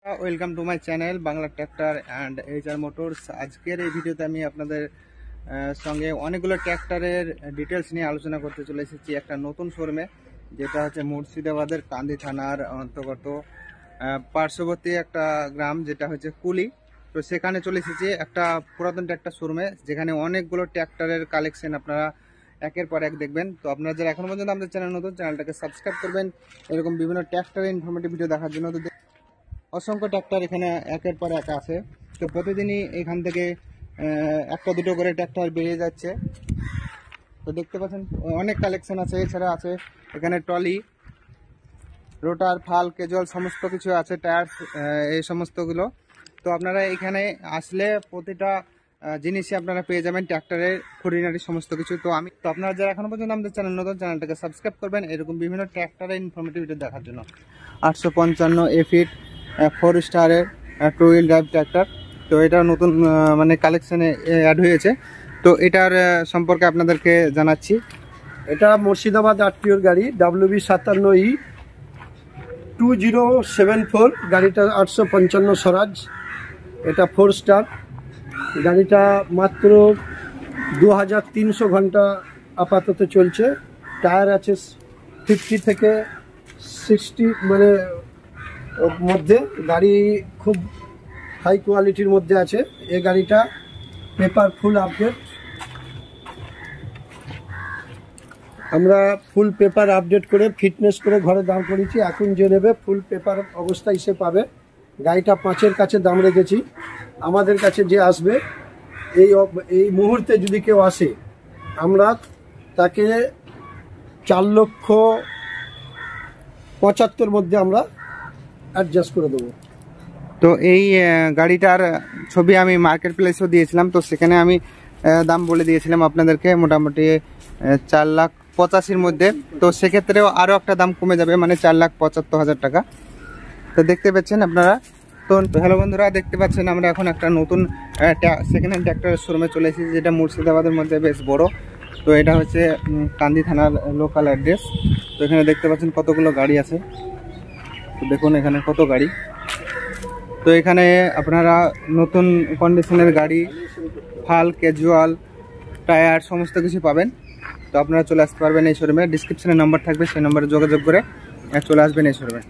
Welcome to my channel Bangla tractor and HR motors. আজকের এই ভিডিওতে আমি আপনাদের সঙ্গে অনেকগুলো ট্র্যাক্টরের ডিটেলস নিয়ে আলোচনা করতে চলে এসেছি একটা নতুন শোরুমে, যেটা হচ্ছে মুর্শিদাবাদের কান্দি থানার অন্তর্গত পার্শ্ববর্তী একটা গ্রাম, যেটা হচ্ছে কুলি। তো সেখানে চলে এসেছি একটা পুরাতন ট্র্যাক্টর শোরুমে, যেখানে অনেকগুলো ট্র্যাক্টরের কালেকশন আপনারা একের পর এক দেখবেন। তো আপনারা যারা এখনো পর্যন্ত আমাদের চ্যানেল নতুন, চ্যানেলটাকে সাবস্ক্রাইব করবেন এরকম বিভিন্ন ট্র্যাক্টরের ইনফরমেটিভ ভিডিও দেখার জন্য। তো অসংখ্য ট্র্যাক্টর এখানে একের পর এক আছে। তো প্রতিদিনই এখান থেকে একটা দুটো করে ট্র্যাক্টর বেরিয়ে যাচ্ছে। তো দেখতে পাচ্ছেন অনেক কালেকশন আছে। এছাড়া আছে এখানে ট্রলি, রোটার, ফাল, ক্যাজুয়াল সমস্ত কিছু আছে, টায়ার, এই সমস্তগুলো। তো আপনারা এখানে আসলে প্রতিটা জিনিসই আপনারা পেয়ে যাবেন ট্র্যাক্টরের খুঁটিনাটি সমস্ত কিছু। তো আপনারা যারা এখনো পর্যন্ত আমাদের চ্যানেল নতুন, চ্যানেলটাকে সাবস্ক্রাইব করবেন এরকম বিভিন্ন ট্র্যাক্টরের ইনফরমেটিভ ভিডিও দেখার জন্য। 855 এফিট 4 স্টারের 2 হুইল ড্রাইভ ট্র্যাক্টর। তো এটা নতুন মানে কালেকশানে অ্যাড হয়েছে। তো এটার সম্পর্কে আপনাদেরকে জানাচ্ছি। এটা মুর্শিদাবাদ আরটিওর গাড়ি WB57E 2074 গাড়িটা 855 স্বরাজ। এটা 4 স্টার গাড়িটা, মাত্র 2300 ঘন্টা আপাতত চলছে। টায়ার আছে 50 থেকে 60 মানে মধ্যে। গাড়ি খুব হাই কোয়ালিটির মধ্যে আছে। এই গাড়িটা পেপার ফুল আপডেট, আমরা ফুল পেপার আপডেট করে ফিটনেস করে ঘরে দাঁড় করেছি। এখন যে নেবে ফুল পেপার অবস্থায় সে পাবে। গাড়িটা 5-এর কাছে দাম রেখেছি। আমাদের কাছে যে আসবে এই মুহূর্তে যদি কেউ আসে, আমরা তাকে 4,75,000 মধ্যে আমরা অ্যাডজাস্ট করে দেবো। তো এই গাড়িটার ছবি আমি মার্কেট প্লেসেও দিয়েছিলাম। তো সেখানে আমি দাম বলে দিয়েছিলাম আপনাদেরকে মোটামুটি 4,85,000 মধ্যে। তো সেক্ষেত্রেও আরও একটা দাম কমে যাবে, মানে 4,75,000 টাকা। তো দেখতে পাচ্ছেন আপনারা। তো হ্যালো বন্ধুরা, দেখতে পাচ্ছেন আমরা এখন একটা নতুন সেকেন্ড হ্যান্ড ট্র্যাক্টরের শোরুমে চলে এসেছি, যেটা মুর্শিদাবাদের মধ্যে বেশ বড়। তো এটা হচ্ছে কান্দি থানার লোকাল অ্যাড্রেস। তো এখানে দেখতে পাচ্ছেন কতগুলো গাড়ি আছে। তো দেখুন এখানে কত গাড়ি। তো এখানে আপনারা নতুন কন্ডিশনের গাড়ি, ফাল, ক্যাজুয়াল, টায়ার সমস্ত কিছু পাবেন। তো আপনারা চলে আসতে পারবেন এই শোরুমে। ডিসক্রিপশনে নাম্বার থাকবে, সেই নম্বরে যোগাযোগ করে চলে আসবেন এই শোরুমে।